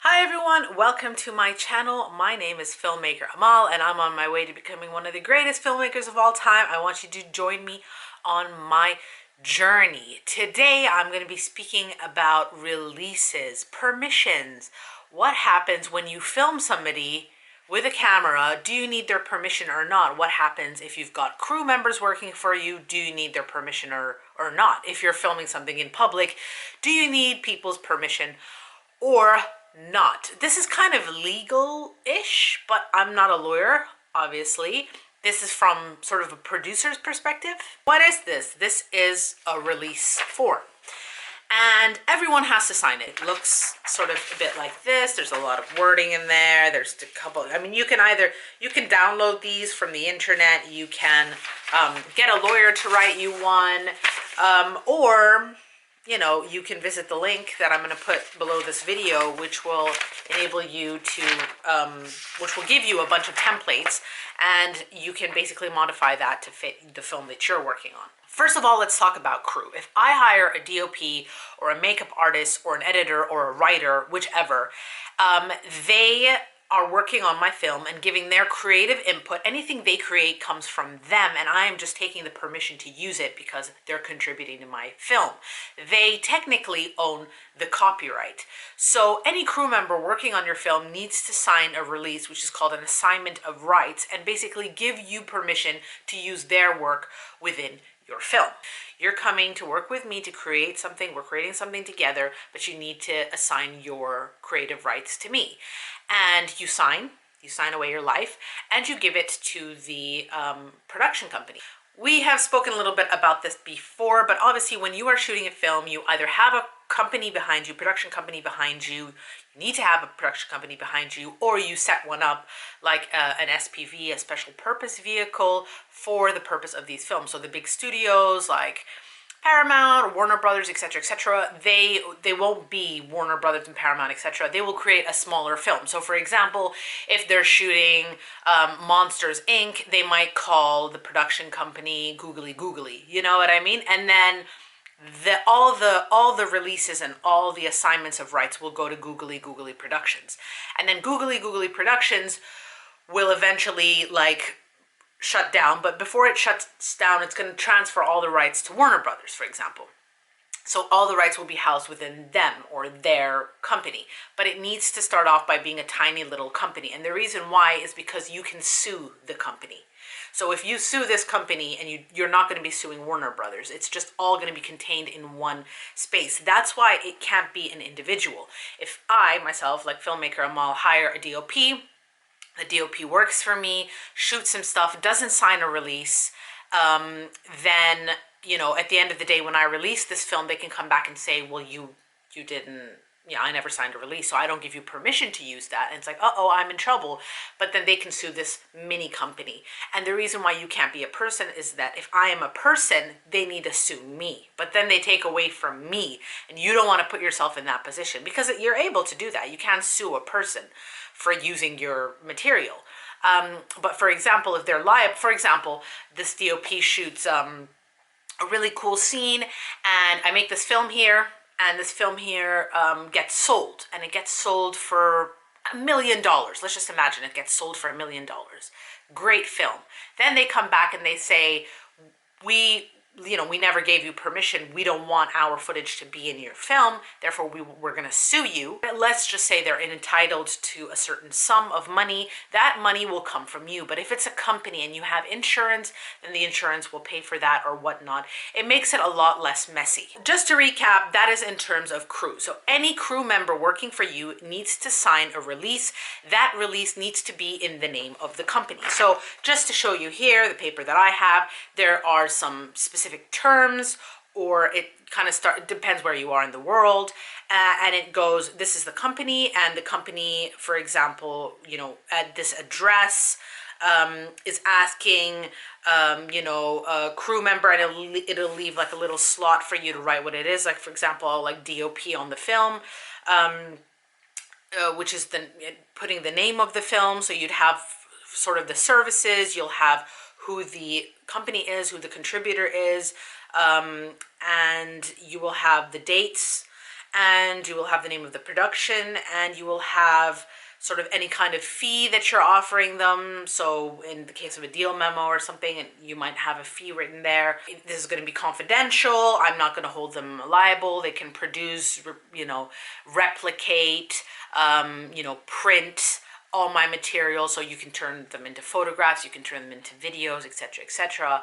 Hi everyone, welcome to my channel. My name is filmmaker Amal and I'm on my way to becoming one of the greatest filmmakers of all time. I want you to join me on my journey. Today I'm going to be speaking about releases, permissions. What happens when you film somebody with a camera? Do you need their permission or not? What happens if you've got crew members working for you? Do you need their permission or not? If you're filming something in public, do you need people's permission or not? This is kind of legal-ish, but I'm not a lawyer, obviously. This is from sort of a producer's perspective. What is this? This is a release form. And everyone has to sign it. It looks sort of a bit like this. There's a lot of wording in there. There's a couple, I mean, you can download these from the internet. You can get a lawyer to write you one, or you can visit the link that I'm going to put below this video, which will enable you to, which will give you a bunch of templates, and you can basically modify that to fit the film that you're working on. First of all, let's talk about crew. If I hire a DOP or a makeup artist or an editor or a writer, whichever, they are working on my film and giving their creative input. Anything they create comes from them, and I am just taking the permission to use it because they're contributing to my film. They technically own the copyright. So any crew member working on your film needs to sign a release, which is called an assignment of rights, and basically give you permission to use their work within your film. You're coming to work with me to create something, we're creating something together, but you need to assign your creative rights to me. And you sign away your life, and you give it to the production company. We have spoken a little bit about this before, but obviously when you are shooting a film, you either have a company behind you, production company behind you, you need to have a production company behind you, or you set one up like an SPV, a special purpose vehicle for the purpose of these films. So the big studios like Paramount or Warner Brothers, etc., they won't be Warner Brothers and Paramount, etc. They will create a smaller film. So for example, if they're shooting Monsters Inc., they might call the production company Googly Googly, you know what I mean? And then all the releases and all the assignments of rights will go to Googly Googly Productions. And then Googly Googly Productions will eventually shut down, but before it shuts down, it's going to transfer all the rights to Warner Brothers, for example. So all the rights will be housed within them or their company, but it needs to start off by being a tiny little company. And the reason why is because you can sue the company. So if you sue this company and you're not going to be suing Warner Brothers, it's just all going to be contained in one space. That's why it can't be an individual. If I, myself, like filmmaker Amal, hire a DOP, the DOP works for me, shoots some stuff, doesn't sign a release, then, at the end of the day, when I release this film, they can come back and say, well, you didn't, I never signed a release, so I don't give you permission to use that. And it's like, uh-oh, I'm in trouble. But then they can sue this mini company. And the reason why you can't be a person is that if I am a person, they need to sue me. But then they take away from me. And you don't want to put yourself in that position because you're able to do that. You can sue a person for using your material. But for example, if they're liable, for example, this DOP shoots a really cool scene and I make this film here, and this film here gets sold, and it gets sold for $1 million. Let's just imagine it gets sold for $1 million. Great film. Then they come back and they say, we never gave you permission. We don't want our footage to be in your film. Therefore, we're going to sue you. Let's just say they're entitled to a certain sum of money. That money will come from you. But if it's a company and you have insurance, then the insurance will pay for that or whatnot. It makes it a lot less messy. Just to recap, that is in terms of crew. So any crew member working for you needs to sign a release. That release needs to be in the name of the company. So just to show you here, the paper that I have, there are some specific terms, or it kind of depends where you are in the world, and it goes, this is the company, and the company, for example, at this address is asking a crew member, and it'll leave like a little slot for you to write what it is. Like for example, like DOP on the film, which is putting the name of the film. So you'd have sort of the services, you'll have who the company is, who the contributor is, and you will have the dates, and you will have the name of the production, and you will have sort of any kind of fee that you're offering them. So in the case of a deal memo or something, you might have a fee written there. This is going to be confidential. I'm not going to hold them liable. They can produce, replicate, print all my material, so you can turn them into photographs, you can turn them into videos, etc., etc.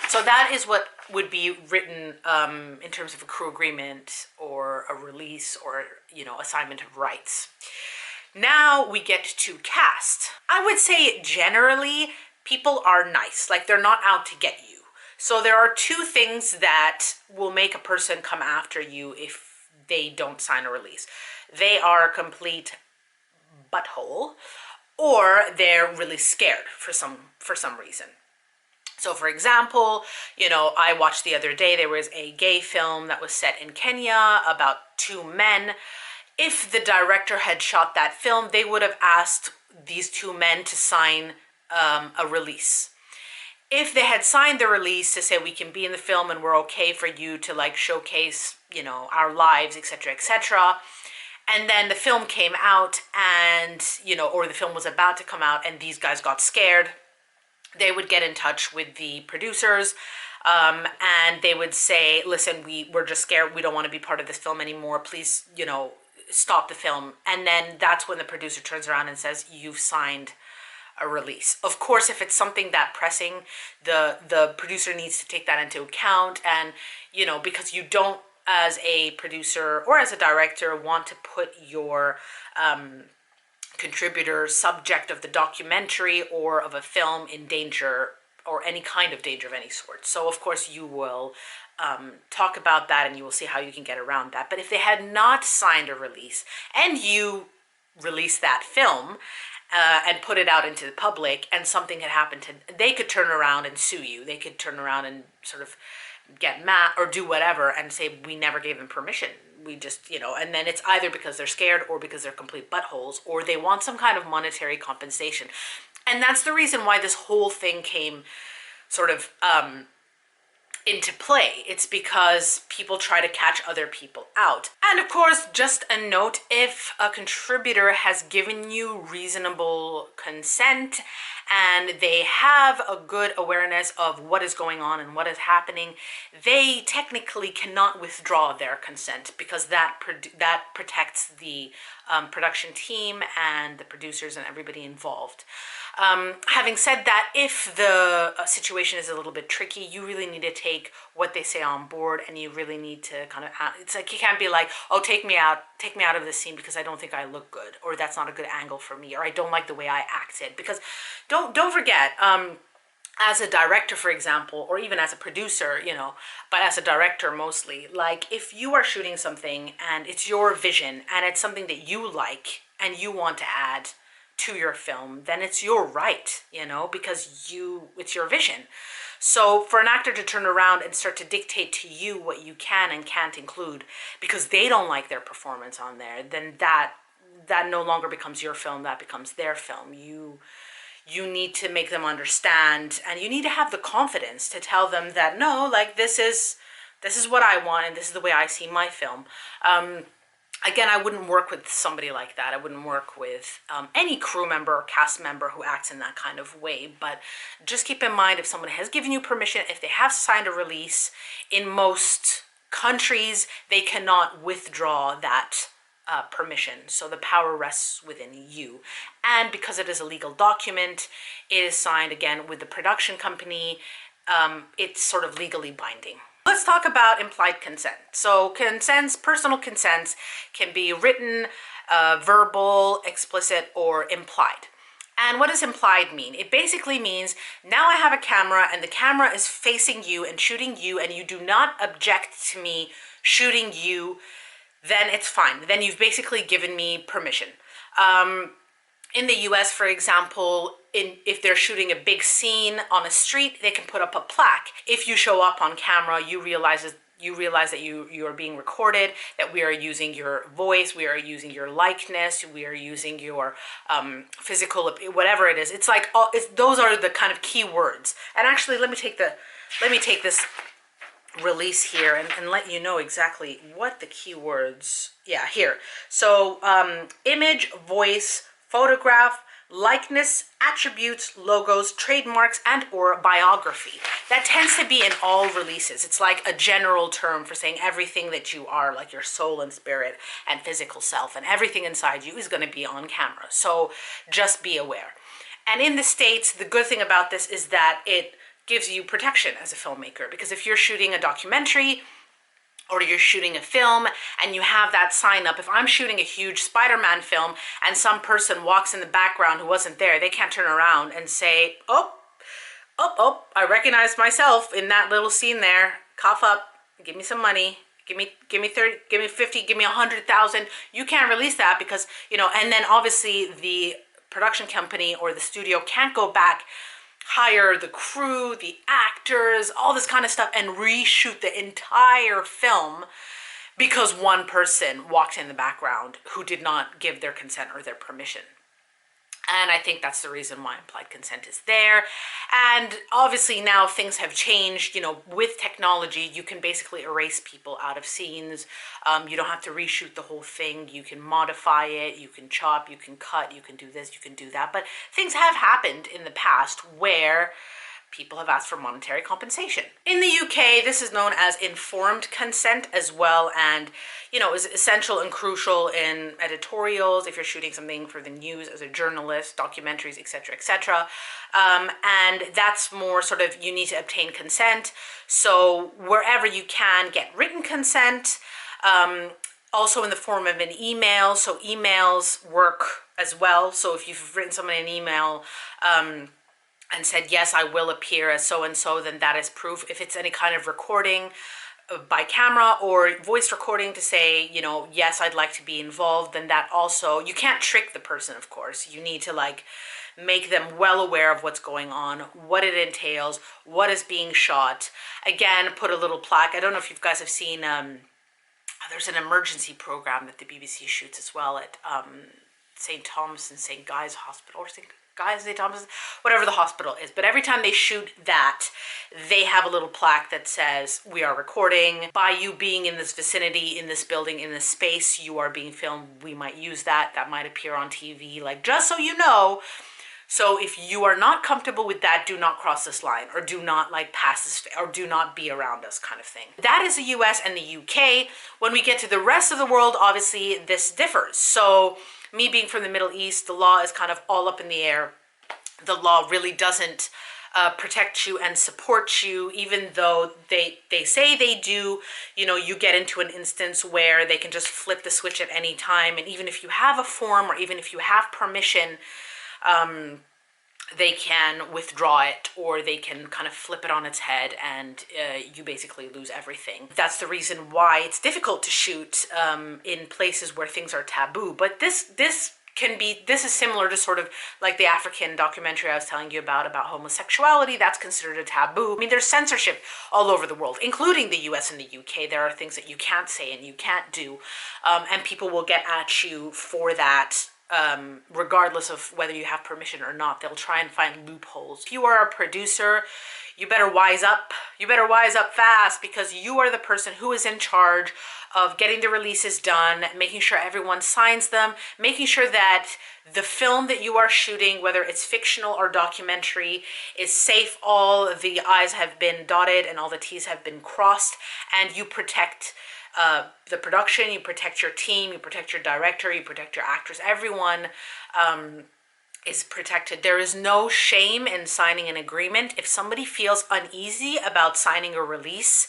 So that is what would be written in terms of a crew agreement or a release or, assignment of rights. Now we get to cast. I would say generally people are nice, like they're not out to get you. So there are two things that will make a person come after you if they don't sign a release. They are a complete butthole, or they're really scared for some reason. So for example, I watched the other day, there was a gay film that was set in Kenya about two men. If the director had shot that film, they would have asked these two men to sign a release. If they had signed the release to say we can be in the film and we're okay for you to like showcase, our lives, etc., etc., and then the film came out and, or the film was about to come out and these guys got scared, they would get in touch with the producers and they would say, listen, we're just scared. We don't want to be part of this film anymore. Please, stop the film. And then that's when the producer turns around and says, you've signed a release. Of course, if it's something that pressing, the producer needs to take that into account. And, because you don't, as a producer or as a director, want to put your contributor, subject of the documentary or of a film in danger or any kind of danger of any sort. So of course you will talk about that and you will see how you can get around that. But if they had not signed a release and you release that film and put it out into the public and something had happened they could turn around and sue you. They could turn around and sort of get mad or do whatever and say, we never gave them permission. We just, and then it's either because they're scared or because they're complete buttholes or they want some kind of monetary compensation. And that's the reason why this whole thing came sort of into play. It's because people try to catch other people out. And of course, just a note, if a contributor has given you reasonable consent and they have a good awareness of what is going on and what is happening, they technically cannot withdraw their consent because that protects the production team and the producers and everybody involved. Having said that, if the situation is a little bit tricky, you really need to take what they say on board, and you really need to kind of, it's like you can't be like, oh, take me out of this scene because I don't think I look good, or that's not a good angle for me, or I don't like the way I acted. Because don't forget, as a director, for example, or even as a producer, but as a director mostly, like if you are shooting something and it's your vision and it's something that you like and you want to add to your film, then it's your right, because it's your vision. So for an actor to turn around and start to dictate to you what you can and can't include because they don't like their performance on there, then that no longer becomes your film, that becomes their film. You need to make them understand, and you need to have the confidence to tell them that, no, like this is what I want and this is the way I see my film. Again, I wouldn't work with somebody like that. I wouldn't work with any crew member or cast member who acts in that kind of way. But just keep in mind, if someone has given you permission, if they have signed a release, in most countries, they cannot withdraw that permission. So the power rests within you. And because it is a legal document, it is signed again with the production company. It's sort of legally binding. Let's talk about implied consent. So personal consents can be written, verbal, explicit, or implied. And what does implied mean? It basically means now I have a camera and the camera is facing you and shooting you and you do not object to me shooting you, then it's fine. Then you've basically given me permission. In the US, for example, if they're shooting a big scene on a street, they can put up a plaque. If you show up on camera, you realize that you are being recorded, that we are using your voice, we are using your likeness, we are using your physical, whatever it is. It's like those are the kind of key words. And actually, let me take this release here and let you know exactly what the keywords, yeah, here. So image, voice, photograph, likeness, attributes, logos, trademarks, and or biography. That tends to be in all releases. It's like a general term for saying everything that you are, like your soul and spirit and physical self, and everything inside you is going to be on camera. So just be aware. And in the States, the good thing about this is that it gives you protection as a filmmaker, because if you're shooting a documentary or you're shooting a film and you have that sign up, if I'm shooting a huge Spider-Man film and some person walks in the background who wasn't there, they can't turn around and say, I recognize myself in that little scene there. Cough up, give me some money. Give me 30, give me 50, give me 100,000. You can't release that because, and then obviously the production company or the studio can't go back, hire the crew, the actors, all this kind of stuff, and reshoot the entire film because one person walked in the background who did not give their consent or their permission. And I think that's the reason why implied consent is there. And obviously now things have changed. With technology, you can basically erase people out of scenes. You don't have to reshoot the whole thing. You can modify it, you can chop, you can cut, you can do this, you can do that. But things have happened in the past where people have asked for monetary compensation. In the UK, this is known as informed consent as well, and is essential and crucial in editorials, if you're shooting something for the news as a journalist, documentaries, etc., etc. And that's more sort of, you need to obtain consent. So wherever you can, get written consent, also in the form of an email. So emails work as well. So if you've written someone an email, and said, yes, I will appear as so-and-so, then that is proof. If it's any kind of recording by camera or voice recording to say, yes, I'd like to be involved, then that also, you can't trick the person, of course. You need to make them well aware of what's going on, what it entails, what is being shot. Again, put a little plaque. I don't know if you guys have seen, there's an emergency program that the BBC shoots as well at St. Thomas and St. Guy's Hospital, or St. Thomas, whatever the hospital is. But every time they shoot that, they have a little plaque that says, we are recording. By you being in this vicinity, in this building, in this space, you are being filmed. We might use that. That might appear on TV, just so you know. So if you are not comfortable with that, do not cross this line, or do not pass this, or do not be around us, kind of thing. That is the US and the UK. When we get to the rest of the world, obviously this differs. So me being from the Middle East, the law is kind of all up in the air. The law really doesn't protect you and support you, even though they say they do. You get into an instance where they can just flip the switch at any time. And even if you have a form, or even if you have permission, they can withdraw it, or they can kind of flip it on its head, and you basically lose everything. That's the reason why it's difficult to shoot in places where things are taboo. But this is similar to sort of like the African documentary I was telling you about homosexuality. That's considered a taboo. I mean, there's censorship all over the world, including the US and the UK. There are things that you can't say and you can't do, and people will get at you for that. Regardless of whether you have permission or not, they'll try and find loopholes. If you are a producer, you better wise up. You better wise up fast, because you are the person who is in charge of getting the releases done, making sure everyone signs them, making sure that the film that you are shooting, whether it's fictional or documentary, is safe. All the I's have been dotted and all the T's have been crossed, and you protect the production, you protect your team, you protect your director, you protect your actors. Everyone is protected. There is no shame in signing an agreement. If somebody feels uneasy about signing a release,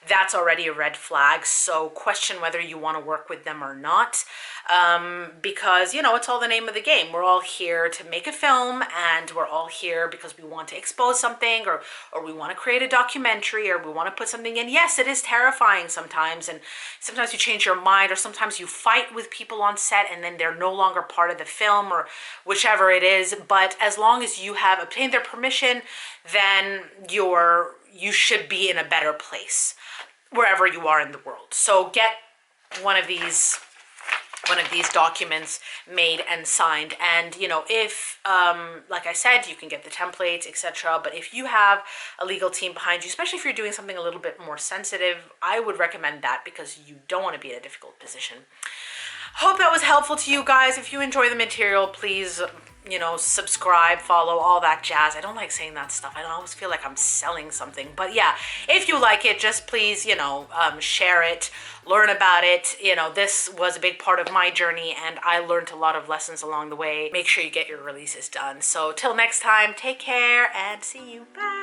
that's already a red flag. So question whether you want to work with them or not, because it's all the name of the game. We're all here to make a film, and we're all here because we want to expose something, or we want to create a documentary, or we want to put something in. Yes, it is terrifying sometimes, and sometimes you change your mind, or sometimes you fight with people on set and then they're no longer part of the film, or whichever it is. But as long as you have obtained their permission, then you should be in a better place wherever you are in the world. So get one of these one of these documents made and signed. And you know, if like I said, you can get the templates, etc., but if you have a legal team behind you, especially if you're doing something a little bit more sensitive, I would recommend that, because you don't want to be in a difficult position. Hope that was helpful to you guys. If you enjoy the material, please, you know, subscribe, follow, all that jazz. I don't like saying that stuff. I always feel like I'm selling something. But yeah, if you like it, just please, you know, share it, learn about it. You know, this was a big part of my journey, and I learned a lot of lessons along the way. Make sure you get your releases done. So till next time, take care and see you. Bye.